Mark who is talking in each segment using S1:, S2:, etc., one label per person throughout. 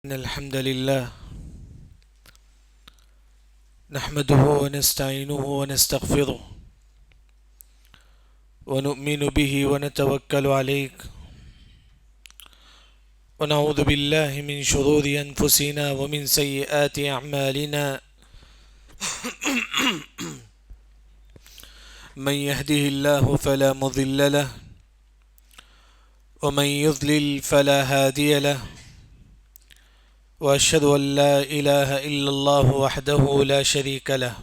S1: إن الحمد لله نحمده ونستعينه ونستغفره ونؤمن به ونتوكل عليه ونعوذ بالله من شرور أنفسنا ومن سيئات أعمالنا من يهده الله فلا مضل له ومن يضلل فلا هادي له وأشهد أن لا إله إلا الله وحده لا شريك له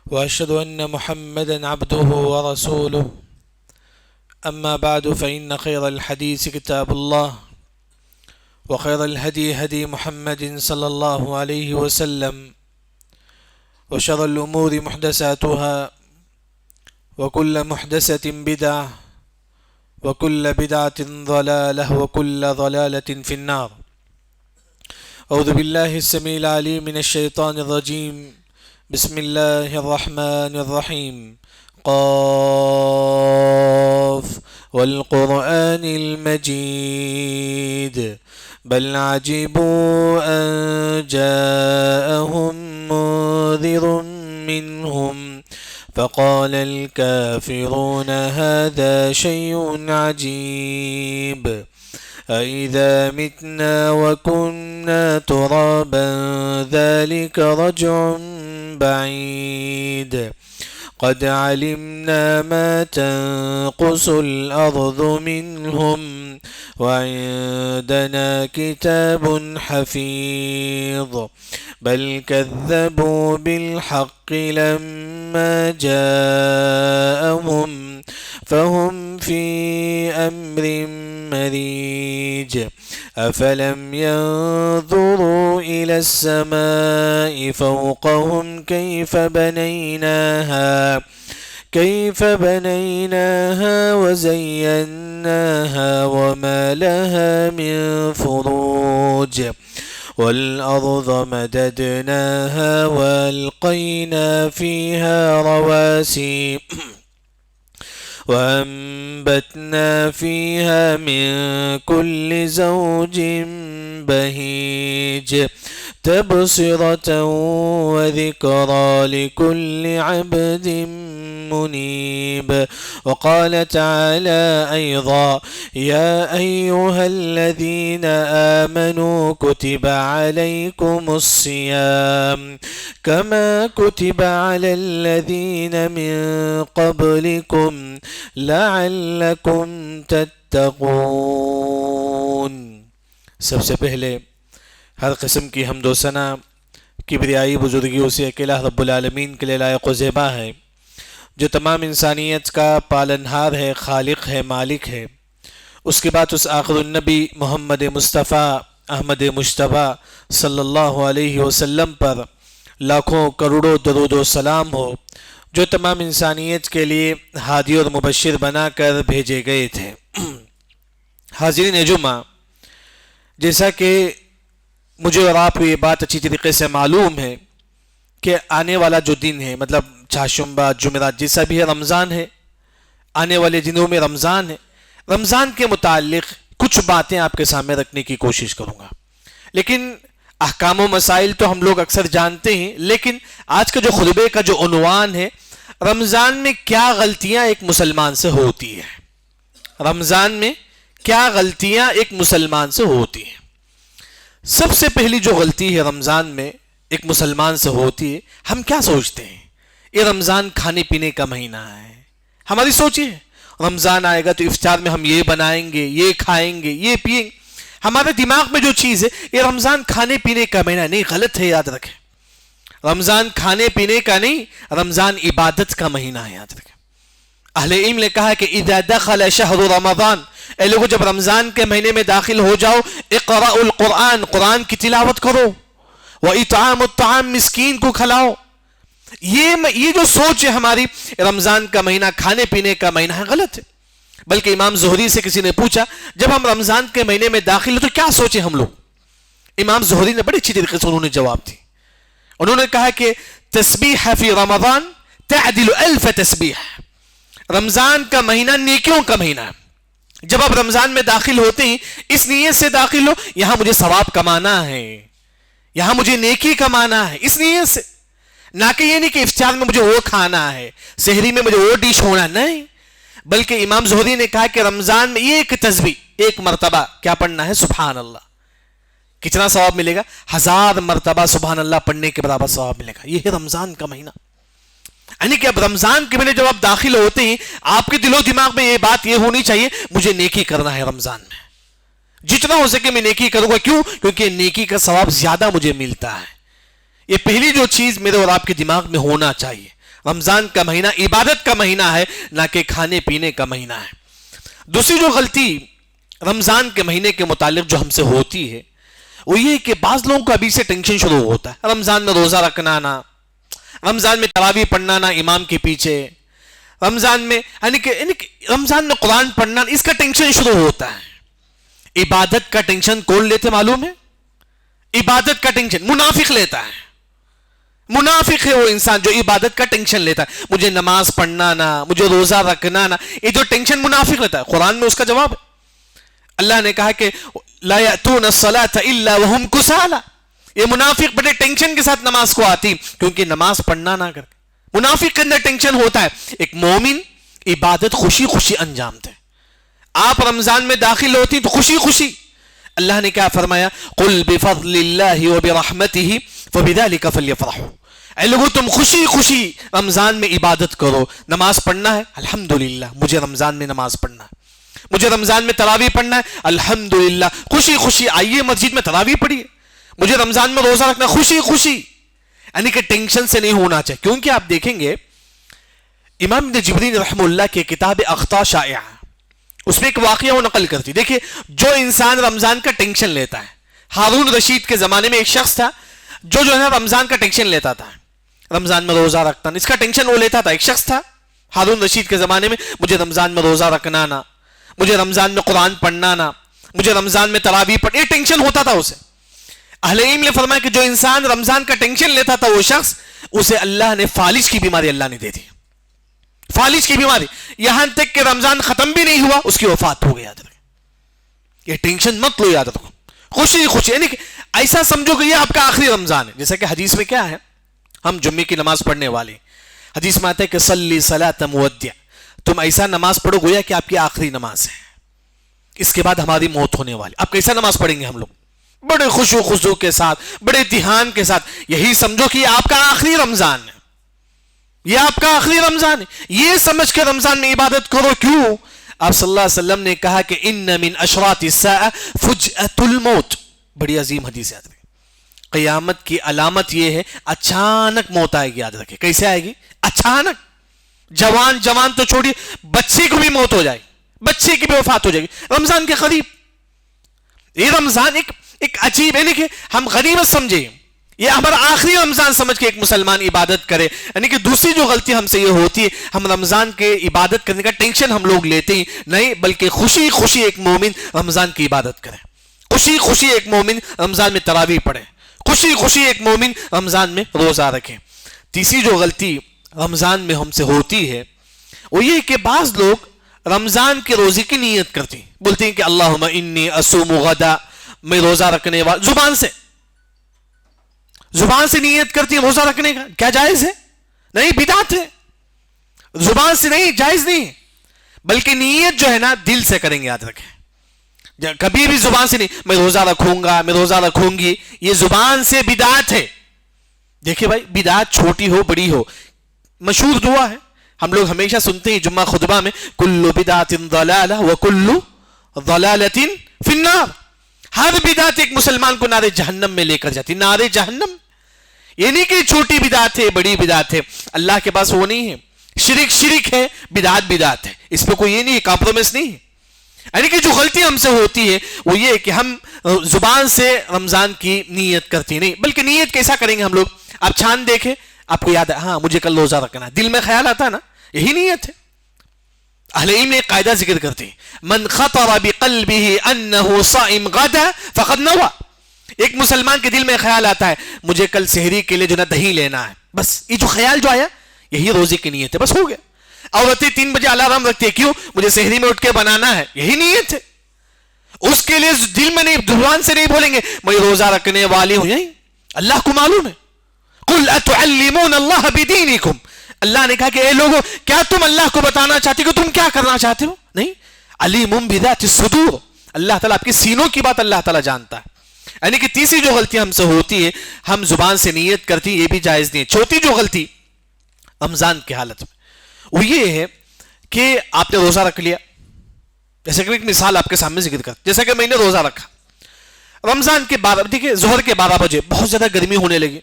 S1: وأشهد أن محمدا عبده ورسوله أما بعد فإن خير الحديث كتاب الله وخير الهدي هدي محمد صلى الله عليه وسلم وشر الأمور محدثاتها وكل محدثة بدعة وكل بدعة ضلالة وكل ضلالة في النار. أعوذ بالله السميع العليم من الشيطان الرجيم. بسم الله الرحمن الرحيم. قاف والقرآن المجيد بل عجبوا أن جاءهم منذر منهم فقال الكافرون هذا شيء عجيب أإذا متنا وكنا ترابا ذلك رجع بعيد قد علمنا ما تنقص الأرض منهم وعندنا كتاب حفيظ بل كذبوا بالحق لما جاءهم فهم في أمر مريج أفلم ينظروا إلى السماء فوقهم كيف بنيناها وزيناها وما لها من فروج والأرض مددناها وألقينا فيها رواسي وأنبتنا فيها من كل زوج بهيج تبصرة وذكرى لكل عبد منيب. وقال تعالى أيضا يا أيها الذين آمنوا كتب عليكم الصيام كما كتب على الذين من قبلكم لعلكم تتقون. سب سے پہلے ہر قسم کی حمد و ثنا کبریائی بزرگی اسی اکیلا رب العالمین کے لیے لائق و زیبا ہے جو تمام انسانیت کا پالنہار ہے، خالق ہے، مالک ہے. اس کے بعد اس آخر النبی محمد مصطفیٰ احمد مجتبیٰ صلی اللہ علیہ وسلم پر لاکھوں کروڑوں درود و سلام ہو جو تمام انسانیت کے لیے ہادی اور مبشر بنا کر بھیجے گئے تھے. حاضرین جمعہ، جیسا کہ مجھے اور آپ کو یہ بات اچھی طریقے سے معلوم ہے کہ آنے والا جو دن ہے، مطلب چہارشنبہ، جمعرات، جیسا بھی ہے، رمضان ہے. آنے والے دنوں میں رمضان ہے. رمضان کے متعلق کچھ باتیں آپ کے سامنے رکھنے کی کوشش کروں گا. لیکن احکام و مسائل تو ہم لوگ اکثر جانتے ہیں، لیکن آج کا جو خطبے کا جو عنوان ہے، رمضان میں کیا غلطیاں ایک مسلمان سے ہوتی ہیں. رمضان میں کیا غلطیاں ایک مسلمان سے ہوتی ہیں. سب سے پہلی جو غلطی ہے رمضان میں ایک مسلمان سے ہوتی ہے، ہم کیا سوچتے ہیں یہ رمضان کھانے پینے کا مہینہ ہے. ہماری سوچ یہ ہے رمضان آئے گا تو افطار میں ہم یہ بنائیں گے، یہ کھائیں گے، یہ پیئیں گے. ہمارے دماغ میں جو چیز ہے یہ رمضان کھانے پینے کا مہینہ نہیں، غلط ہے. یاد رکھیں، رمضان کھانے پینے کا نہیں، رمضان عبادت کا مہینہ ہے. یاد رکھیں، اہل علم نے کہا کہ اذا دخل شہر رمضان، اے لوگوں جب رمضان کے مہینے میں داخل ہو جاؤ، اقرأ القرآن، قرآن کی تلاوت کرو، وَإِطْعَامُ الطَّعَامِ، مسکین کو کھلاؤ. یہ جو سوچ ہے ہماری رمضان کا مہینہ کھانے پینے کا مہینہ ہے، غلط ہے. بلکہ امام زہری سے کسی نے پوچھا جب ہم رمضان کے مہینے میں داخل ہو تو کیا سوچیں ہم لوگ. امام زہری نے بڑی اچھی طریقے سے انہوں نے جواب دی. انہوں نے کہا کہ تسبیح فی رمضان تعدل الف تسبیح. رمضان کا مہینہ نیکیوں کا مہینہ ہے. جب آپ رمضان میں داخل ہوتے ہیں اس نیت سے داخل ہو یہاں مجھے ثواب کمانا ہے، یہاں مجھے نیکی کمانا ہے، اس نیت سے، نہ کہ یہ نہیں کہ افطار میں مجھے وہ کھانا ہے، سحری میں مجھے وہ ڈش ہونا، نہیں، بلکہ امام زہری نے کہا کہ رمضان میں ایک تسبیح ایک مرتبہ کیا پڑھنا ہے؟ سبحان اللہ۔ کتنا ثواب ملے گا؟ 1000 مرتبہ سبحان اللہ پڑھنے کے برابر ثواب ملے گا۔ یہ ہے رمضان کا مہینہ، یعنی کہ اب رمضان کے مہینے جب آپ داخل ہوتے ہیں آپ کے دل و دماغ میں یہ بات یہ ہونی چاہیے مجھے نیکی کرنا ہے، رمضان میں جتنا ہو سکے میں نیکی کروں گا۔ کیوں؟ کیونکہ نیکی کا ثواب زیادہ مجھے ملتا ہے۔ یہ پہلی جو چیز میرے اور آپ کے دماغ میں ہونا چاہیے، رمضان کا مہینہ عبادت کا مہینہ ہے، نہ کہ کھانے پینے کا مہینہ ہے۔ دوسری جو غلطی رمضان کے مہینے کے متعلق جو ہم سے ہوتی ہے وہ یہ کہ بعض لوگوں کو ابھی سے ٹینشن شروع ہوتا ہے، رمضان میں روزہ رکھنا نا، رمضان میں تراویح پڑھنا نا امام کے پیچھے، رمضان میں رمضان میں قرآن پڑھنا، اس کا ٹینشن شروع ہوتا ہے۔ عبادت کا ٹینشن کون لیتے معلوم ہے؟ عبادت کا ٹینشن منافق لیتا ہے۔ منافق ہے وہ انسان جو عبادت کا ٹینشن لیتا ہے، مجھے نماز پڑھنا نا، مجھے روزہ رکھنا نا، یہ جو ٹینشن منافق لیتا ہے۔ قرآن میں اس کا جواب ہے، اللہ نے کہا کہ لا یأتون الصلاۃ الا وهم کسالى، یہ منافق بڑے ٹینشن کے ساتھ نماز کو آتی کیونکہ نماز پڑھنا نہ کر کے۔ منافق کے اندر ٹینشن ہوتا ہے، ایک مومن عبادت خوشی خوشی انجام دے۔ آپ رمضان میں داخل ہوتی تو خوشی خوشی، اللہ نے کیا فرمایا؟ قل بفضل اللہ وبرحمتہ فبذلک فلیفرحوا، اے لوگو تم خوشی خوشی رمضان میں عبادت کرو۔ نماز پڑھنا ہے، الحمدللہ مجھے رمضان میں نماز پڑھنا ہے، مجھے رمضان میں تراویح پڑھنا ہے، الحمدللہ خوشی خوشی آئیے مسجد میں تراویح پڑھیے، مجھے رمضان میں روزہ رکھنا خوشی خوشی، یعنی کہ ٹینشن سے نہیں ہونا چاہیے۔ کیونکہ آپ دیکھیں گے امام ابن جبرین رحمہ اللہ کی کتاب اخطاء شائعہ، اس میں ایک واقعہ وہ نقل کرتی، دیکھیں جو انسان رمضان کا ٹینشن لیتا ہے، ہارون رشید کے زمانے میں ایک شخص تھا جو ہے نا رمضان کا ٹینشن لیتا تھا، رمضان میں روزہ رکھتا، اس کا ٹینشن وہ لیتا تھا۔ ایک شخص تھا ہارون رشید کے زمانے میں، مجھے رمضان میں روزہ رکھنا نا، مجھے رمضان میں قرآن پڑھنا نا، مجھے رمضان میں تراویح پڑھنا، یہ ٹینشن ہوتا تھا اسے۔ اہل علم نے فرمایا کہ جو انسان رمضان کا ٹینشن لیتا تھا وہ شخص، اسے اللہ نے فالج کی بیماری اللہ نے دے دی، فالج کی بیماری، یہاں تک کہ رمضان ختم بھی نہیں ہوا اس کی وفات ہو گئی۔ یاد رکھیں، یہ ٹینشن مت لو، یاد رکھو خوشی خوشی، یعنی کہ ایسا سمجھو کہ یہ آپ کا آخری رمضان ہے۔ جیسا کہ حدیث میں کیا ہے، ہم جمعے کی نماز پڑھنے والے، حدیث میں آتا ہے کہ صلی صلاۃ مودع، تم ایسا نماز پڑھو گویا کہ آپ کی آخری نماز ہے، اس کے بعد ہماری موت ہونے والی۔ آپ کیسا نماز پڑھیں گے؟ ہم لوگ بڑے خوشو خضوع کے ساتھ، بڑے دھیان کے ساتھ، یہی سمجھو کہ یہ آپ کا آخری رمضان ہے، یہ آپ کا آخری رمضان ہے، یہ سمجھ کے رمضان میں عبادت کرو۔ کیوں؟ آپ صلی اللہ علیہ وسلم نے کہا کہ ان من اشراط الساعہ فجأۃ الموت، بڑی عظیم حدیث یاد رکھیں، قیامت کی علامت یہ ہے اچانک موت آئے گی۔ یاد رکھیں کیسے آئے گی؟ اچانک، جوان تو چھوڑیے، بچے کو بھی موت ہو جائے گی، بچے کی بھی وفات ہو جائے گی رمضان کے قریب۔ یہ رمضان ایک عجیب ہے، یعنی کہ ہم غنیمت سمجھیں، یہ ہمارا آخری رمضان سمجھ کے ایک مسلمان عبادت کرے۔ یعنی کہ دوسری جو غلطی ہم سے یہ ہوتی ہے، ہم رمضان کے عبادت کرنے کا ٹینشن ہم لوگ لیتے ہی نہیں، بلکہ خوشی خوشی ایک مومن رمضان کی عبادت کرے، خوشی خوشی ایک مومن رمضان میں تراویح پڑھے، خوشی خوشی ایک مومن رمضان میں روزہ رکھے۔ تیسری جو غلطی رمضان میں ہم سے ہوتی ہے وہ یہ کہ بعض لوگ رمضان کے روزے کی نیت کرتے ہیں، بولتے ہیں کہ اللہم انی اصوم غدا، میں روزہ رکھنے والا، زبان سے نیت کرتی ہے روزہ رکھنے کا، کیا جائز ہے؟ نہیں، بدعت ہے، زبان سے نہیں، جائز نہیں، بلکہ نیت جو ہے نا دل سے کریں گے۔ یاد رکھیں، کبھی بھی زبان سے نہیں میں روزہ رکھوں گا، میں روزہ رکھوں گی، یہ زبان سے بدعت ہے۔ دیکھیں بھائی، بدعت چھوٹی ہو بڑی ہو، مشہور دعا ہے، ہم لوگ ہمیشہ سنتے ہیں جمعہ خطبہ میں، کل بدعت ضلالہ وکل ضلالۃ فی النار، ہر بدعت ایک مسلمان کو نارے جہنم میں لے کر جاتی، نارے جہنم۔ یہ نہیں کہ چھوٹی بدعت ہے بڑی بدعت ہے، اللہ کے پاس وہ نہیں ہے، شرک ہے، بدعت ہے، اس پہ کوئی یہ نہیں ہے، کمپرومائز نہیں ہے۔ یعنی کہ جو غلطی ہم سے ہوتی ہے وہ یہ کہ ہم زبان سے رمضان کی نیت کرتی نہیں، بلکہ نیت کیسا کریں گے ہم لوگ؟ آپ چھان دیکھیں، آپ کو یاد ہے ہاں مجھے کل روزہ رکھنا ہے، دل میں خیال آتا ہے نا، یہی نیت ہے۔ اہل علم نے ایک قاعدہ ذکر کرتے ہیں، من خطر بقلبه انه صائم غدا فقد نوى، ایک مسلمان کے دل میں خیال آتا ہے مجھے کل سحری کے لیے جو نا دہی لینا ہے، بس یہ جو خیال جو آیا یہی روزے کی نیت ہے، بس ہو گیا۔ عورتیں 3 بجے الارم رکھتی ہے، کیوں؟ مجھے سحری میں اٹھ کے بنانا ہے، یہی نیت ہے اس کے لیے. دل میں نہیں، زبان سے نہیں بولیں گے میں روزہ رکھنے والی ہوں، یہی اللہ کو معلوم ہے. قل اتعلمون اللہ بدینکم، اللہ نے کہا کہ اے لوگوں کیا تم اللہ کو بتانا چاہتے ہو کہ تم کیا کرنا چاہتے ہو؟ نہیں. علیم بذات الصدور، اللہ تعالیٰ آپ کے سینوں کی بات اللہ تعالیٰ جانتا ہے. یعنی کہ تیسری جو غلطی ہم سے ہوتی ہے، ہم زبان سے نیت کرتی ہیں، یہ بھی جائز نہیں ہے. چوتھی جو غلطی رمضان کی حالت میں وہ یہ ہے کہ آپ نے روزہ رکھ لیا. جیسے کہ ایک مثال آپ کے سامنے ذکر کر، جیسا کہ میں نے روزہ رکھا رمضان کے 12، دیکھیں ظہر کے 12 بجے بہت زیادہ گرمی ہونے لگی،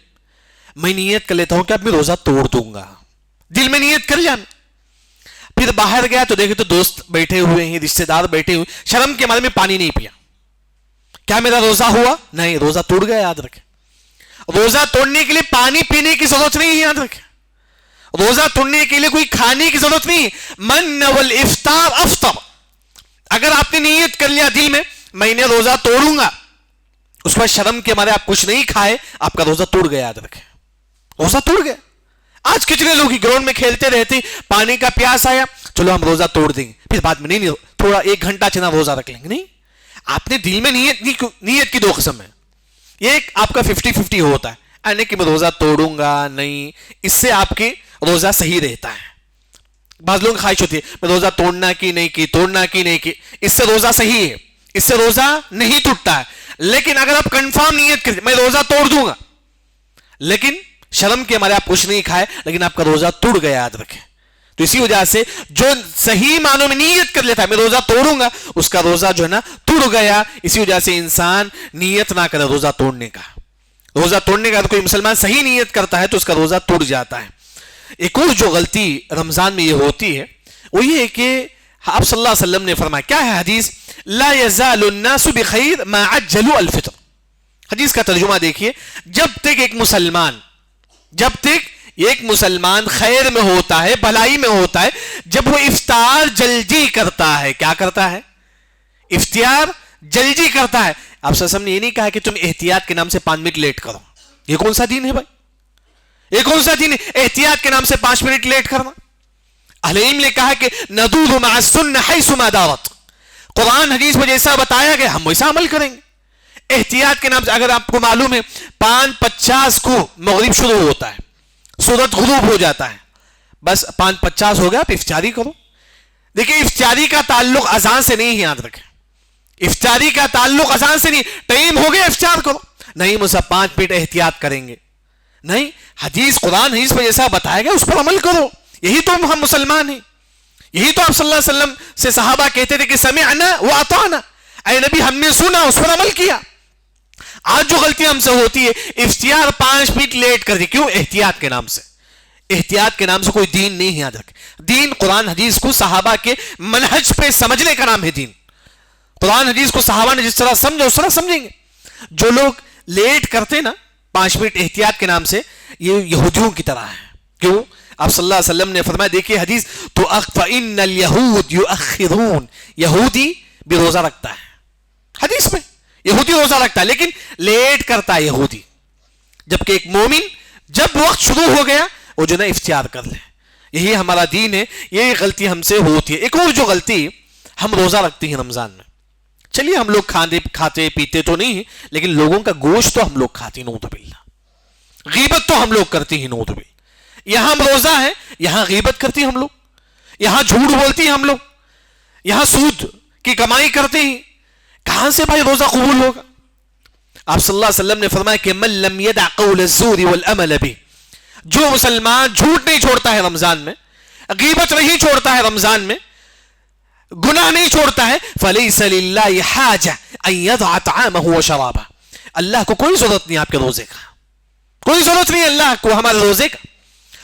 S1: میں نیت کر لیتا ہوں کہ اب میں روزہ توڑ دوں گا، دل میں نیت کر لیا. پھر باہر گیا تو دیکھے تو دوست بیٹھے ہوئے ہیں، رشتے دار بیٹھے ہوئے، شرم کے مارے میں پانی نہیں پیا. کیا میرا روزہ ہوا؟ نہیں، روزہ ٹوٹ گیا. یاد رکھیں روزہ توڑنے کے لیے پانی پینے کی ضرورت نہیں ہے. یاد رکھیں روزہ توڑنے کے لیے کوئی کھانے کی ضرورت نہیں. من نوى الافطار افطر، اگر آپ نے نیت کر لیا دل میں نے روزہ توڑوں گا، اس پر شرم کے مارے آپ کچھ نہیں کھائے، آپ کا روزہ ٹوٹ گیا. یاد رکھیں روزہ ٹوٹ گیا. آج کتنے لوگ گراؤنڈ میں کھیلتے رہتے، پانی کا پیاس آیا چلو ہم روزہ توڑ دیں گے، پھر بعد میں نہیں تھوڑا 1 گھنٹہ چنا روزہ رکھ لیں گے. نہیں، آپ نے دل میں نیت کی 2 قسم ہے. ایک آپ کا 50-50 ہوتا ہے، یعنی کہ میں روزہ توڑوں گا نہیں، اس سے آپ کے روزہ صحیح رہتا ہے. بعض لوگوں کی خواہش ہوتی ہے میں روزہ توڑنا کی نہیں کی، توڑنا کی نہیں کی، اس سے روزہ صحیح ہے، اس سے روزہ نہیں ٹوٹتا ہے. لیکن اگر آپ کنفرم نیت کریں میں روزہ توڑ دوں گا، لیکن شرم کے ہمارے آپ کچھ نہیں کھائے، لیکن آپ کا روزہ ٹوٹ گیا. یاد رکھیں تو اسی وجہ سے جو صحیح معنوں میں نیت کر لیتا ہے میں روزہ توڑوں گا، اس کا روزہ جو ہے نا ٹوٹ گیا. اسی وجہ سے انسان نیت نہ کرے روزہ توڑنے کا. روزہ توڑنے کا کوئی مسلمان صحیح نیت کرتا ہے تو اس کا روزہ ٹوٹ جاتا ہے. ایک اور جو غلطی رمضان میں یہ ہوتی ہے وہ یہ ہے کہ آپ صلی اللہ علیہ وسلم نے فرمایا، کیا ہے حدیث؟ لا يزال الناس بخیر ما عجلوا الفطر. حدیث کا ترجمہ دیکھیے، جب تک ایک مسلمان خیر میں ہوتا ہے، بھلائی میں ہوتا ہے، جب وہ افطار جلدی کرتا ہے. کیا کرتا ہے؟ افطار جلدی کرتا ہے. آپ صلی اللہ علیہ وسلم نے یہ نہیں کہا کہ تم احتیاط کے نام سے 5 منٹ لیٹ کرو. یہ کون سا دین ہے بھائی؟ یہ کون سا دین ہے احتیاط کے نام سے 5 منٹ لیٹ کرنا؟ اہل علم نے کہا کہ ندور مع السنہ حیث ما دارت، قرآن حدیث میں جیسا بتایا گیا ہم ویسا عمل کریں گے. احتیاط کے نام سے اگر آپ کو معلوم ہے 5:50 کو مغرب شروع ہوتا ہے، سورج غروب ہو جاتا ہے، بس 5:50 ہو گیا، آپ افطاری کرو. دیکھیں افطاری کا تعلق اذان سے نہیں ہے. یاد رکھیں افطاری کا تعلق اذان سے نہیں. ٹائم ہو گیا افطار کرو، نہیں مجھے 5 منٹ احتیاط کریں گے، نہیں. حدیث قرآن حدیث میں جیسا بتایا گیا اس پر عمل کرو. یہی تو ہم مسلمان ہیں. یہی تو آپ صلی اللہ علیہ وسلم سے صحابہ کہتے تھے کہ سمعنا واطعنا، اے نبی ہم نے سنا اس پر عمل کیا. آج جو غلطی ہم سے ہوتی ہے افطار 5 منٹ لیٹ کر دی، کیوں؟ احتیاط کے نام سے. احتیاط کے نام سے کوئی دین نہیں ہے. یاد رکھ دین قرآن حدیث کو صحابہ کے منہج پہ سمجھنے کا نام ہے دین. قرآن حدیث کو صحابہ نے جس طرح سمجھا اس طرح سمجھیں گے. جو لوگ لیٹ کرتے نا 5 منٹ احتیاط کے نام سے، یہ یہودیوں کی طرح ہے. کیوں؟ آپ صلی اللہ علیہ وسلم نے فرمایا، دیکھیے حدیث تو فإن اليهود يؤخرون، یہودی بھی روزہ رکھتا ہے. حدیث میں یہودی روزہ رکھتا ہے لیکن لیٹ کرتا ہے یہودی، جبکہ ایک مومن جب وقت شروع ہو گیا وہ جو نا افطار کر لے. یہی ہمارا دین ہے. یہ غلطی ہم سے ہوتی ہے. ایک اور جو غلطی، ہم روزہ رکھتے ہیں رمضان میں، چلیے ہم لوگ کھاتے پیتے تو نہیں ہیں، لیکن لوگوں کا گوشت تو ہم لوگ کھاتے ہیں، نعوذ باللہ. غیبت تو ہم لوگ کرتے ہیں، نعوذ باللہ. یہاں ہم روزہ ہے، یہاں غیبت کرتے ہیں ہم لوگ، یہاں جھوٹ بولتے ہیں ہم لوگ، یہاں سود کی کمائی کرتے ہیں. کہاں سے بھائی روزہ قبول ہوگا؟ آپ صلی اللہ علیہ وسلم نے فرمایا کہ من لم يدع قول الزور والعمل به، جو مسلمان جھوٹ نہیں چھوڑتا ہے رمضان میں، غیبت نہیں چھوڑتا ہے رمضان میں، گناہ نہیں چھوڑتا ہے، فلیس للہ حاجہ ان یضع طعامہ وشرابہ، اللہ کو کوئی ضرورت نہیں آپ کے روزے کا، کوئی ضرورت نہیں اللہ کو ہمارے روزے کا.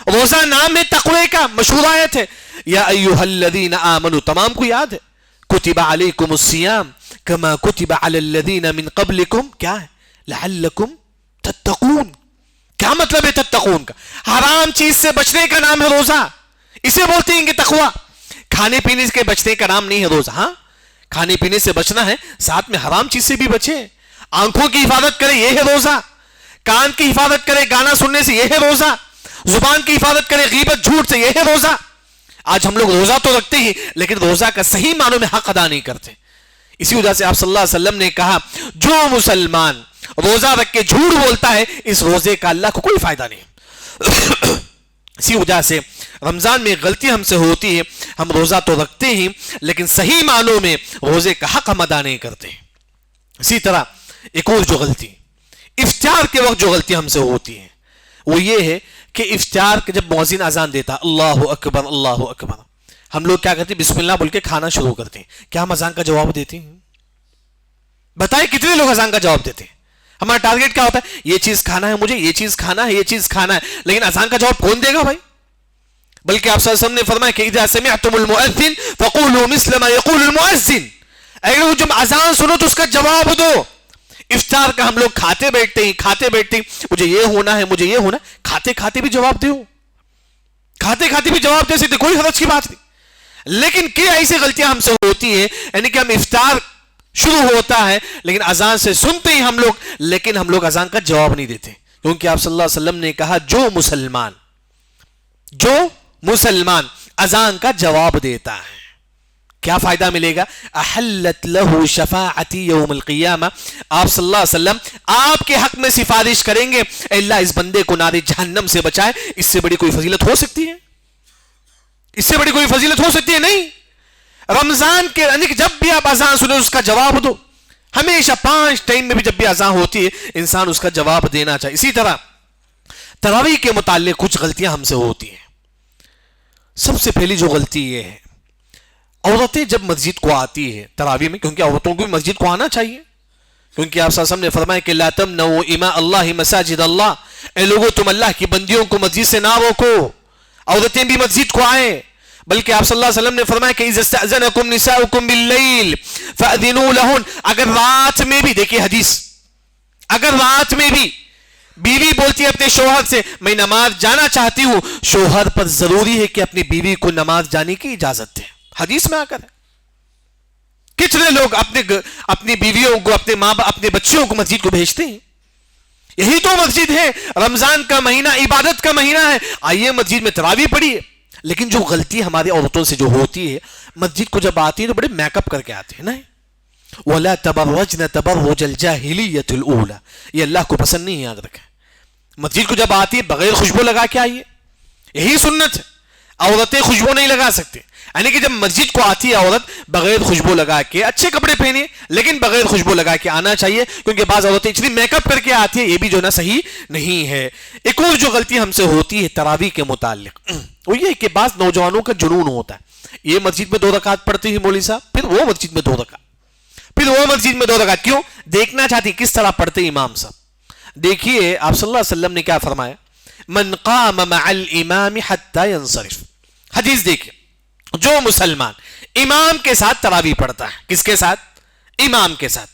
S1: روزہ نام ہے تقوی کا، مشہور آیت ہے یا ایھا الذین آمنوا، تمام کو یاد ہے، کتب علیکم الصیام کما کتب علی الذین من قبلکم، کیا ہے؟ لعلکم تتقون. کیا مطلب ہے تتقون کا؟ حرام چیز سے بچنے کا نام ہے روزہ. اسے بولتے ہیں کہ تقوی. کھانے پینے کے بچنے کا نام نہیں ہے روزہ. ہاں کھانے پینے سے بچنا ہے، ساتھ میں حرام چیز سے بھی بچے. آنکھوں کی حفاظت کرے، یہ ہے روزہ. کان کی حفاظت کرے گانا سننے سے، یہ ہے روزہ. زبان کی حفاظت کرے غیبت جھوٹ سے، یہ ہے روزہ. آج ہم لوگ روزہ تو رکھتے ہیں لیکن روزہ کا صحیح معنوں میں حق ادا نہیں کرتے. اسی وجہ سے آپ صلی اللہ علیہ وسلم نے کہا جو مسلمان روزہ رکھ کے جھوٹ بولتا ہے اس روزے کا اللہ کو کوئی فائدہ نہیں. اسی وجہ سے رمضان میں غلطی ہم سے ہوتی ہے, ہم روزہ تو رکھتے ہیں لیکن صحیح معنوں میں روزے کا حق ہم ادا نہیں کرتے. اسی طرح ایک اور جو غلطی افطار کے وقت جو غلطی ہم سے ہوتی ہے وہ یہ ہے کہ افطار کے جب مؤذن اذان دیتا اللہ اکبر اللہ اکبر, ہم لوگ کیا کرتے ہیں بسم اللہ بول کے کھانا شروع کرتے ہیں. کیا ہم اذان کا جواب دیتے ہیں؟ بتائیں کتنے لوگ اذان کا جواب دیتے ہیں؟ ہمارا ٹارگیٹ کیا ہوتا ہے؟ یہ چیز کھانا ہے مجھے, یہ چیز کھانا ہے, یہ چیز کھانا ہے, لیکن اذان کا جواب کون دے گا بھائی؟ بلکہ آپ صلی اللہ علیہ وسلم نے فرمایا کہ اذا سمعتم المؤذن فقولوا مثل ما يقول المؤذن, اگر جب اذان سنو تو اس کا جواب دو. افطار کا ہم لوگ کھاتے بیٹھتے ہیں مجھے یہ ہونا ہے مجھے یہ ہونا ہے, کھاتے کھاتے بھی جواب دو, کھاتے کھاتے بھی جواب دے سکتے, کوئی حرج کی بات نہیں. لیکن کیا ایسی غلطیاں ہم سے ہوتی ہیں یعنی کہ ہم افطار شروع ہوتا ہے لیکن اذان سے سنتے ہی ہم لوگ, لیکن ہم لوگ اذان کا جواب نہیں دیتے, کیونکہ آپ صلی اللہ علیہ وسلم نے کہا جو مسلمان اذان کا جواب دیتا ہے کیا فائدہ ملے گا؟ احلت له شفاعتی یوم القیامہ, آپ صلی اللہ علیہ وسلم آپ کے حق میں سفارش کریں گے اے اللہ اس بندے کو نار جہنم سے بچائے. اس سے بڑی کوئی فضیلت ہو سکتی ہے؟ اس سے بڑی کوئی فضیلت ہو سکتی ہے؟ نہیں. رمضان کے جب بھی آپ اذان سنیں اس کا جواب دو, ہمیشہ 5 ٹائم میں بھی جب بھی اذان ہوتی ہے انسان اس کا جواب دینا چاہیے. اسی طرح تراویح کے متعلق کچھ غلطیاں ہم سے ہوتی ہیں. سب سے پہلی جو غلطی یہ ہے, عورتیں جب مسجد کو آتی ہے تراویح میں, کیونکہ عورتوں کو بھی مسجد کو آنا چاہیے, کیونکہ آپ صلی اللہ علیہ وسلم نے فرمایا کہ لا تمنعوا اماء اللہ مساجد اللہ, اے لوگوں تم اللہ کی بندیوں کو مسجد سے نہ روکو, عورتیں بھی مسجد کو آئیں. بلکہ آپ صلی اللہ علیہ وسلم نے فرمایا کہ اذا استأذنکم نساؤکم باللیل فأذنوا لہن, اگر رات میں بھی, دیکھیے حدیث, اگر رات میں بھی بیوی بولتی ہے اپنے شوہر سے میں نماز جانا چاہتی ہوں, شوہر پر ضروری ہے کہ اپنی بیوی کو نماز جانے کی اجازت دے. حدیث میں آ کر ہے. کتنے لوگ اپنی بیویوں کو اپنے بچوں کو مسجد کو بھیجتے ہیں؟ یہی تو مسجد ہے, رمضان کا مہینہ عبادت کا مہینہ ہے, آئیے مسجد میں تراویح پڑھیے. لیکن جو غلطی ہماری عورتوں سے جو ہوتی ہے, مسجد کو جب آتی ہے تو بڑے میک اپ کر کے آتے ہیں نا, وَلَا تَبَرَّجْنَ تَبَرُّجَ الْجَاهِلِيَّةِ الْأُولَى, یہ اللہ کو پسند نہیں, یاد رکھیں. مسجد کو جب آتی ہے بغیر خوشبو لگا کے آئیے, یہی سنت ہے. عورتیں خوشبو نہیں لگا سکتے, یعنی کہ جب مسجد کو آتی ہے عورت بغیر خوشبو لگا کے, اچھے کپڑے پہنے لیکن بغیر خوشبو لگا کے آنا چاہیے, کیونکہ بعض عورتیں اتنی میک اپ کر کے آتی ہے, یہ بھی جو نا صحیح نہیں ہے. ایک اور جو غلطی ہم سے ہوتی ہے تراویح کے متعلق وہ یہ کہ بعض نوجوانوں کا جنون ہوتا ہے, یہ مسجد میں 2 رکعت پڑھتے ہی مولوی صاحب, پھر وہ مسجد میں 2 رکعت, پھر وہ مسجد میں 2 رکعت. کیوں؟ دیکھنا چاہتی کس طرح پڑھتے امام صاحب. دیکھیے آپ صلی اللہ علیہ وسلم نے کیا فرمایا, من قام مع الامام حتى ينصرف. حدیث دیکھیں, جو مسلمان امام کے ساتھ تراویح پڑھتا ہے, کس کے ساتھ؟ امام کے ساتھ,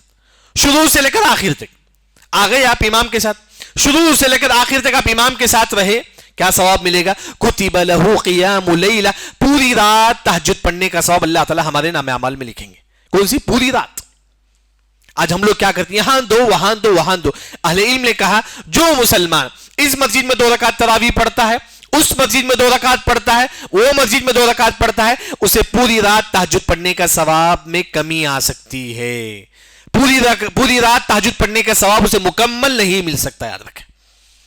S1: شروع سے لے کر آخر تک. آ گئے آپ امام کے ساتھ, شروع سے لے کر آخر تک آپ امام کے ساتھ رہے, کیا ثواب ملے گا؟ کتب لہ قیام لیلہ, پوری رات تہجد پڑھنے کا ثواب اللہ تعالی ہمارے نام اعمال میں لکھیں گے. کون سی پوری رات؟ آج ہم لوگ کیا کرتے ہیں, یہاں دو وہاں دو وہاں دو. اہل علم نے کہا جو مسلمان اس مسجد میں 2 رکعت تراویح پڑھتا ہے, اس مسجد میں 2 رکعت پڑھتا ہے, وہ مسجد میں 2 رکعت پڑھتا ہے, اسے پوری رات تہجد پڑھنے کا ثواب میں کمی آ سکتی ہے. پوری رات تہجد پڑھنے کا ثواب اسے مکمل نہیں مل سکتا, یاد رکھیں.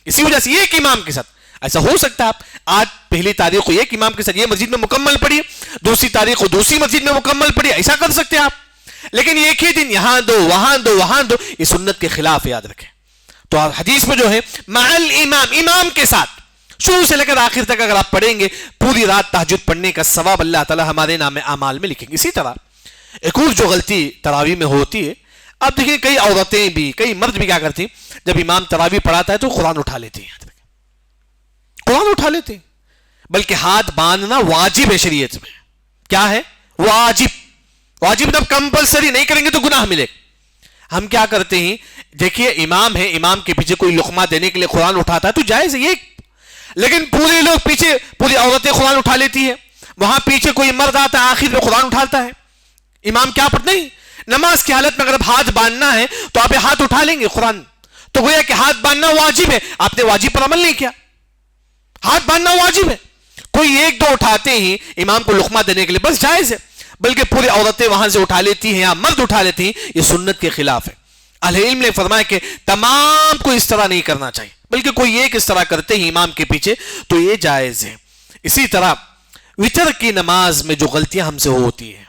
S1: اسی وجہ سے ایک امام کے ساتھ ایسا ہو سکتا ہے, آپ آج پہلی تاریخ کو ایک امام کے ساتھ یہ مسجد میں مکمل پڑھی, دوسری تاریخ کو دوسری مسجد میں مکمل پڑھی, ایسا کر سکتے ہیں آپ. لیکن ایک ہی دن یہاں دو وہاں دو وہاں دو, یہ سنت کے خلاف, یاد رکھیں. تو حدیث میں جو ہے مع الامام, امام کے ساتھ شروع سے لے کر آخر تک اگر آپ پڑھیں گے پوری رات تہجد پڑھنے کا ثواب اللہ تعالی ہمارے نام اعمال میں لکھیں گے. اسی طرح ایک اور جو غلطی تراویح میں ہوتی ہے, آپ دیکھیں کئی عورتیں بھی کئی مرد بھی کیا کرتی ہیں, جب امام تراویح پڑھاتا ہے تو قرآن اٹھا لیتے ہیں, قرآن اٹھا لیتے ہیں. بلکہ ہاتھ باندھنا واجب ہے شریعت میں. کیا ہے؟ واجب. واجب جب کمپلسری نہیں کریں گے تو گناہ ملے. ہم کیا کرتے ہیں, دیکھیے امام ہے, امام کے پیچھے کوئی لقمہ دینے کے لیے قرآن اٹھاتا ہے تو جائز ہے یہ, لیکن پورے لوگ پیچھے, پوری عورتیں قرآن اٹھا لیتی ہے, وہاں پیچھے کوئی مرد آتا ہے آخر میں قرآن اٹھاتا ہے. امام کیا پڑھتے ہیں؟ نماز کی حالت میں اگر ہاتھ باندھنا ہے تو آپ ہاتھ اٹھا لیں گے قرآن, تو گویا کہ ہاتھ باندھنا واجب ہے, آپ نے واجب پر عمل نہیں کیا. ہاتھ باندھنا واجب ہے, کوئی ایک دو اٹھاتے ہی امام کو لقمہ دینے کے لیے بس جائز ہے، بلکہ پوری عورتیں وہاں سے اٹھا لیتی ہیں یا مرد اٹھا لیتی ہیں، یہ سنت کے خلاف ہے۔ اہل علم نے فرمایا کہ تمام کو اس طرح نہیں کرنا چاہیے، بلکہ کوئی ایک اس طرح کرتے ہی امام کے پیچھے تو یہ جائز ہے۔ اسی طرح وتر کی نماز میں جو غلطیاں ہم سے ہوتی ہیں،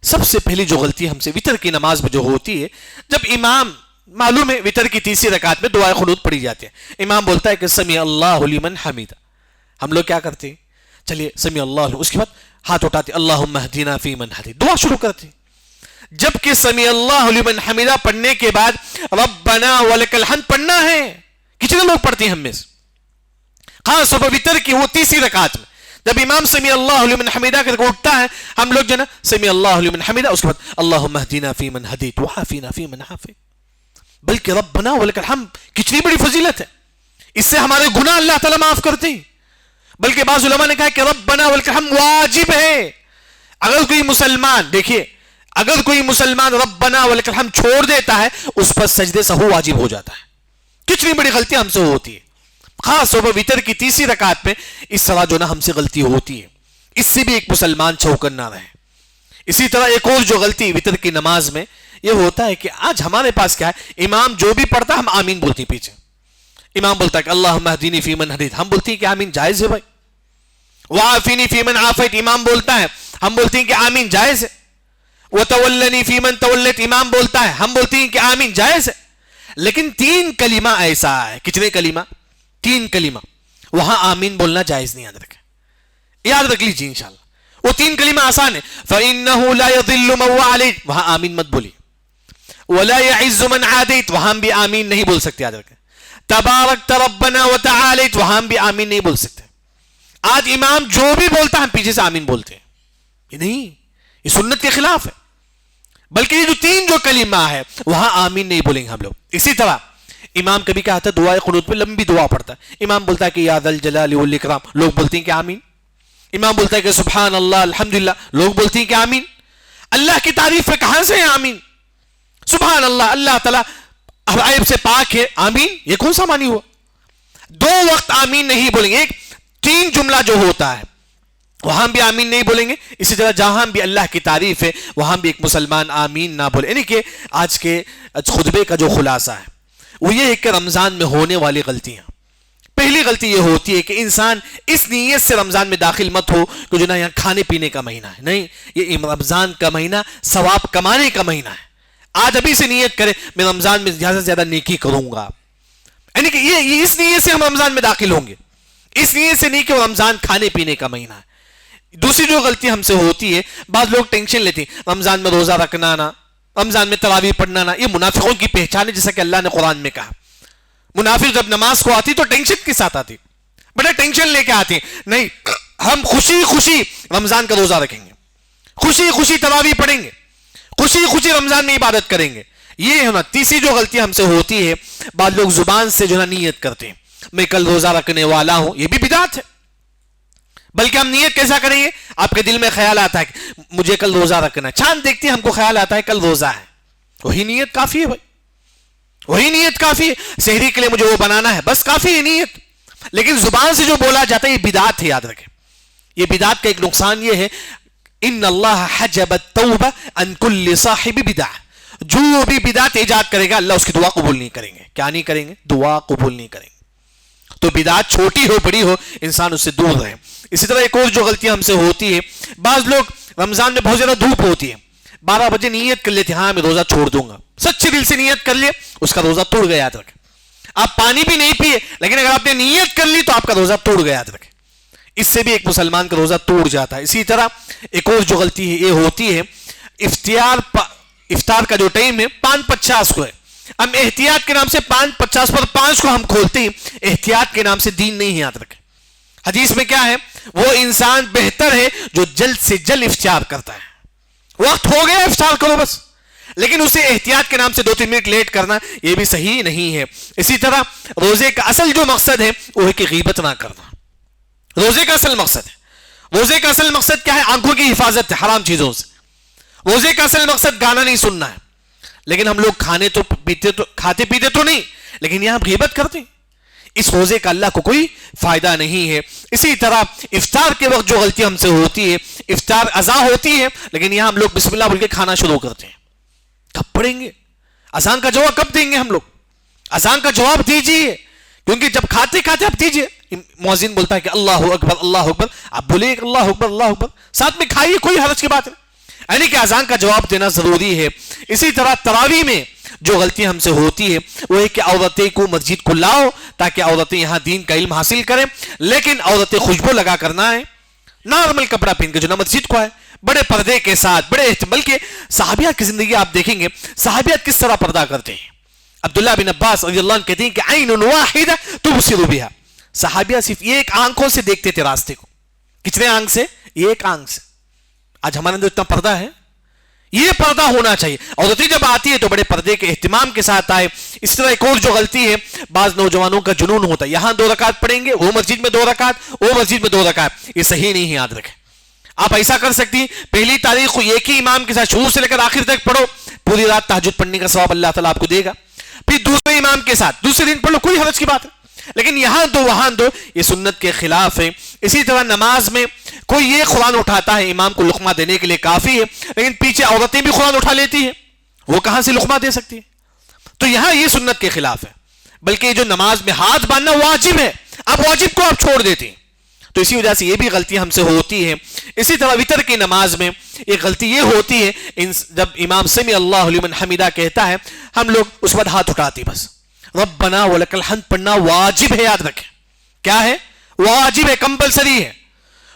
S1: سب سے پہلی جو غلطی ہم سے وتر کی نماز میں جو ہوتی ہے، جب امام، معلوم ہے وتر کی تیسری رکعت میں دعائے قنوت پڑھی جاتی ہے، امام بولتا ہے کہ سمیع اللہ لمن حمیدہ، ہم لوگ کیا کرتے ہیں؟ چلیے سمیع اللہ، اس کے بعد ہاتھ اٹھاتے اللہم اہدنا فیمن ہدیت، دعا شروع کرتے ہیں۔ جبکہ سمیع اللہ لمن حمیدہ پڑھنے کے بعد ربنا ولک الحمد پڑھنا ہے۔ کتنے لوگ پڑھتے ہیں ہم میں سے؟ خاص طور پر وتر کی وہ تیسری رکعت میں جب امام سمیع اللہ لمن حمیدہ کر کے اٹھتا ہے، ہم لوگ جو نا سمیع اللہ لمن حمیدہ، اس کے بعد اللہم اہدنا فیمن ہدیت وعافنا فیمن عافیت، بلکہ ربنا ولک الحمد کتنی بڑی فضیلت ہے، اس سے ہمارے گناہ اللہ تعالیٰ معاف کرتے ہیں۔ بلکہ بعض علماء نے کہا کہ ربنا ولک الحمد واجب ہے۔ اگر کوئی مسلمان، دیکھیے، اگر کوئی مسلمان ربنا ولک الحمد چھوڑ دیتا ہے، اس پر سجدے سہو واجب ہو جاتا ہے۔ کتنی بڑی غلطی ہم سے ہوتی ہے، خاص طور پر وتر کی تیسری رکعت میں اس طرح جو نا ہم سے غلطی ہوتی ہے، اس سے بھی ایک مسلمان چوکن نہ رہے۔ اسی طرح ایک اور جو غلطی وتر کی نماز میں یہ ہوتا ہے کہ آج ہمارے پاس کیا ہے، امام جو بھی پڑھتا ہم آمین بولتے ہیں پیچھے، امام بولتا ہے کہ اللہم اہدنی فیمن ہدیت، ہم بولتے ہیں کہ آمین جائز ہے بھائی، وعافنی فیمن عافیت امام بولتا ہے، ہم بولتے ہیں کہ آمین جائز ہے، وتولنی فیمن تولیت امام بولتا ہے، ہم بولتے ہیں کہ آمین جائز ہے۔ لیکن تین کلمہ ایسا ہے، کتنے کلمہ؟ تین کلمہ، وہاں آمین بولنا جائز نہیں، یاد رکھ لیجیے انشاءاللہ۔ وہ تین کلمہ آسان ہے، فَإِنَّهُ لَا يَضِلُّ مَنْ وَعَلَيْتَ، وہاں آمین مت بولی، وَلَا يَعِزُّ مَنْ عَادَيْتَ، وہاں بھی آمین نہیں بول سکتے، یاد رکھیں، تَبَارَكْتَ رَبَّنَا وَتَعَالَيْتَ، وہاں بھی آمین نہیں بول سکتے۔ آج امام جو بھی بولتا ہے ہم پیچھے سے آمین بولتے ہیں، یہ نہیں، یہ سنت کے خلاف ہے، بلکہ یہ جو تین جو کلمہ ہے وہاں آمین نہیں بولیں گے ہم لوگ۔ اسی طرح امام کبھی کہتا ہے دعائے قنوت میں لمبی دعا پڑھتا ہے، امام بولتا ہے کہ یا ذا الجلال والاکرام، لوگ بولتے ہیں کہ آمین۔ امام بولتا ہے کہ سبحان اللہ الحمدللہ، لوگ بولتے ہیں کہ آمین۔ اللہ کی تعریف پہ کہاں سے ہے آمین؟ سبحان اللہ، اللہ تعالیٰ عیب سے پاک ہے، آمین، یہ کون سا معنی ہوا؟ دو وقت آمین نہیں بولیں گے، ایک تین جملہ جو ہوتا ہے وہاں بھی آمین نہیں بولیں گے، اسی طرح جہاں بھی اللہ کی تعریف ہے وہاں بھی ایک مسلمان آمین نہ بولے۔ یعنی کہ آج کے خطبے کا جو خلاصہ ہے وہ یہ ہے کہ رمضان میں ہونے والی غلطیاں، پہلی غلطی یہ ہوتی ہے کہ انسان اس نیت سے رمضان میں داخل مت ہو کہ جو نا یہاں کھانے پینے کا مہینہ ہے، نہیں، یہ رمضان کا مہینہ ثواب کمانے کا مہینہ ہے۔ آج ابھی سے نیت کرے میں رمضان میں زیادہ سے زیادہ نیکی کروں گا، یعنی کہ یہ اس نیت سے ہم رمضان میں داخل ہوں گے، اس نیت سے نہیں کہ وہ رمضان کھانے پینے کا مہینہ ہے۔ دوسری جو غلطی ہم سے ہوتی ہے، بعض لوگ ٹینشن لیتے ہیں رمضان میں روزہ رکھنا نہ، رمضان میں تراویح پڑھنا نہ، یہ منافقوں کی پہچان ہے، جیسا کہ اللہ نے قرآن میں کہا۔ منافق جب نماز کو آتی تو ٹینشن کے ساتھ آتی، بڑا ٹینشن لے کے آتے ہیں، نہیں ہم خوشی خوشی رمضان کا روزہ رکھیں گے، خوشی خوشی تراویح پڑھیں گے، خوشی خوشی رمضان میں عبادت کریں گے۔ یہ ہے نا تیسری جو غلطی ہم سے ہوتی ہے، بعض لوگ زبان سے جو ہے نیت کرتے ہیں میں کل روزہ رکھنے والا ہوں، یہ بھی بدعت ہے۔ بلکہ ہم نیت کیسا کریں گے؟ آپ کے دل میں خیال آتا ہے کہ مجھے کل روزہ رکھنا ہے، چاند دیکھتے ہیں ہم کو خیال آتا ہے کل روزہ ہے، وہی نیت کافی ہے بھائی، وہی نیت کافی ہے، سحری کے لیے مجھے وہ بنانا ہے، بس کافی ہے نیت۔ لیکن زبان سے جو بولا جاتا ہے یہ بدعت ہے، یاد رکھیں، یہ بدعت کا ایک نقصان یہ ہے، ان اللہ حجب التوبہ عن کل صاحب بدعہ، جو بھی بدعت ایجاد کرے گا اللہ اس کی دعا قبول نہیں کریں گے۔ کیا نہیں کریں گے؟ دعا قبول نہیں کریں گے۔ تو بدعت چھوٹی ہو بڑی ہو انسان اس سے دور رہے۔ اسی طرح ایک اور جو غلطی ہم سے ہوتی ہے، بعض لوگ رمضان میں بہت زیادہ دھوپ ہوتی ہے، 12 بجے نیت کر لیتے ہاں میں روزہ چھوڑ دوں گا، سچے دل سے نیت کر لے، اس کا روزہ توڑ گیا، یاد رکھیں۔ آپ پانی بھی نہیں پیے لیکن اگر آپ نے نیت کر لی تو آپ کا روزہ توڑ گیا، یاد رکھیں، اس سے بھی ایک مسلمان کا روزہ توڑ جاتا ہے۔ اسی طرح ایک اور جو غلطی ہے یہ ہوتی ہے، افطار کا جو ٹائم ہے 5:50 کو ہے، ہم احتیاط کے نام سے 5:50 پر 5 کو ہم کھولتے ہیں، احتیاط کے نام سے دین نہیں ہے، یاد رکھیں۔ حدیث میں کیا ہے؟ وہ انسان بہتر ہے جو جلد سے جلد افطار کرتا ہے، وقت ہو گیا افطار کرو بس، لیکن اسے احتیاط کے نام سے 2-3 منٹ لیٹ کرنا یہ بھی صحیح نہیں ہے۔ اسی طرح روزے کا اصل جو مقصد ہے وہ ہے کہ غیبت نہ کرنا، روزے کا اصل مقصد ہے، روزے کا اصل مقصد کیا ہے؟ آنکھوں کی حفاظت ہے حرام چیزوں سے۔ روزے کا اصل مقصد گانا نہیں سننا ہے، لیکن ہم لوگ کھاتے پیتے تو نہیں، لیکن یہاں غیبت کرتے ہیں، اس روزے کا اللہ کو کوئی فائدہ نہیں ہے۔ اسی طرح افطار کے وقت جو غلطی ہم سے ہوتی ہے، افطار اذان ہوتی ہے لیکن یہاں ہم لوگ بسم اللہ بول کے کھانا شروع کرتے ہیں۔ کب پڑھیں گے اذان کا جواب؟ کب دیں گے ہم لوگ؟ اذان کا جواب دیجئے، کیونکہ جب کھاتے کھاتے آپ دیجئے۔ مؤذن بولتا ہے کہ اللہ اکبر اللہ اکبر، آپ بولیے کہ اللہ اکبر اللہ اکبر، ساتھ میں کھائیے، کوئی حرج کی بات نہیں، یعنی کہ اذان کا جواب دینا ضروری ہے۔ اسی طرح تراویح میں جو غلطی ہم سے ہوتی ہے وہ ہے کہ عورتیں کو مسجد کو لاؤ تاکہ عورتیں یہاں دین کا علم حاصل کریں، لیکن عورتیں خوشبو لگا کرنا ہے، نارمل کپڑا پہن کے جو نہ مسجد کو آئے، بڑے پردے کے ساتھ، بڑے بلکہ صحابیات کی زندگی آپ دیکھیں گے صحابیات کس طرح پردہ کرتے ہیں۔ عبداللہ بن عباس رضی اللہ عنہ کہتے ہیں کہ عین واحدہ تبصر بها، صحابیات صرف ایک آنکھوں سے دیکھتے تھے راستے کو۔ کتنے آنکھ سے؟ ایک آنکھ سے۔ آج ہمارے اندر اتنا پردہ ہے، یہ پردہ ہونا چاہیے۔ عورتیں جب آتی ہے تو بڑے پردے کے اہتمام کے ساتھ آئے۔ اس طرح ایک اور جو غلطی ہے، بعض نوجوانوں کا جنون ہوتا ہے، یہاں 2 رکعت پڑھیں گے، وہ مسجد میں 2 رکعت، وہ مسجد میں 2 رکعت، یہ صحیح نہیں ہے، یاد رکھیں۔ آپ ایسا کر سکتی ہیں پہلی تاریخ کو ایک ہی امام کے ساتھ شروع سے لے کر آخر تک پڑھو، پوری رات تہجد پڑھنے کا ثواب اللہ تعالیٰ آپ کو دے گا۔ پھر دوسرے امام کے ساتھ دوسرے دن پڑھ لو، کوئی حرج کی بات ہے، لیکن یہاں دو وہاں دو، یہ سنت کے خلاف ہے۔ اسی طرح نماز میں کوئی یہ قرآن اٹھاتا ہے امام کو لقمہ دینے کے لیے کافی ہے، لیکن پیچھے عورتیں بھی قرآن اٹھا لیتی ہیں، وہ کہاں سے لقمہ دے سکتی ہے؟ تو یہاں یہ سنت کے خلاف ہے، بلکہ یہ جو نماز میں ہاتھ باندھنا واجب ہے، اب واجب کو آپ چھوڑ دیتے ہیں، تو اسی وجہ سے یہ بھی غلطی ہم سے ہوتی ہے۔ اسی طرح وتر کی نماز میں ایک غلطی یہ ہوتی ہے، جب امام سمع اللہ لمن حمیدہ کہتا ہے ہم لوگ اس وقت ہاتھ اٹھاتے، بس ربنا ولک الحمد پڑھنا واجب ہے، یاد رکھیں کیا ہے؟ واجب ہے، کمپلسری ہے،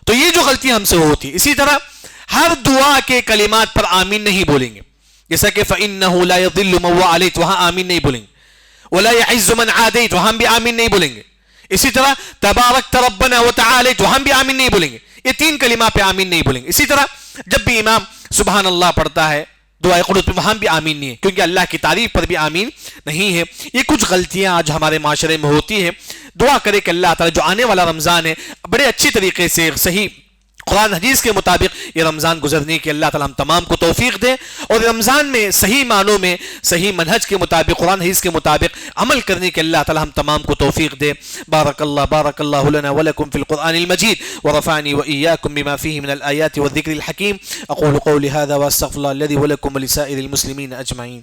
S1: تو یہ جو غلطی ہم سے ہوتی ہے۔ اسی طرح ہر دعا کے کلمات پر آمین نہیں بولیں گے، جیسا کہ فإنہ لا یضل من والیت، وہاں آمین نہیں بولیں گے، ولا یعز من عادیت، وہاں بھی آمین نہیں بولیں گے۔ اسی طرح تبارکت ربنا وتعالیت، وہاں بھی آمین نہیں بولیں گے، یہ 3 کلمات پہ آمین نہیں بولیں گے۔ اسی طرح جب بھی امام سبحان اللہ پڑھتا ہے دعائے قنوت میں، وہاں بھی آمین نہیں ہے، کیونکہ اللہ کی تعریف پر بھی آمین نہیں ہے۔ یہ کچھ غلطیاں آج ہمارے معاشرے میں ہوتی ہیں۔ دعا کرے کہ اللہ تعالیٰ جو آنے والا رمضان ہے بڑے اچھی طریقے سے صحیح قرآن حدیث کے مطابق یہ رمضان گزرنے کی اللہ تعالیٰ ہم تمام کو توفیق دے، اور رمضان میں صحیح معنوں میں صحیح منہج کے مطابق قرآن حدیث کے مطابق عمل کرنے کے اللہ تعالیٰ ہم تمام کو توفیق دے۔ بارک اللہ لنا ولکم فی القرآن المجید ورفعنی وإیاکم بما فیہ من الآیات والذکر الحکیم۔ اقول قولی ھذا واستغفر اللہ الذی ولکم ولسائر المسلمین اجمعین۔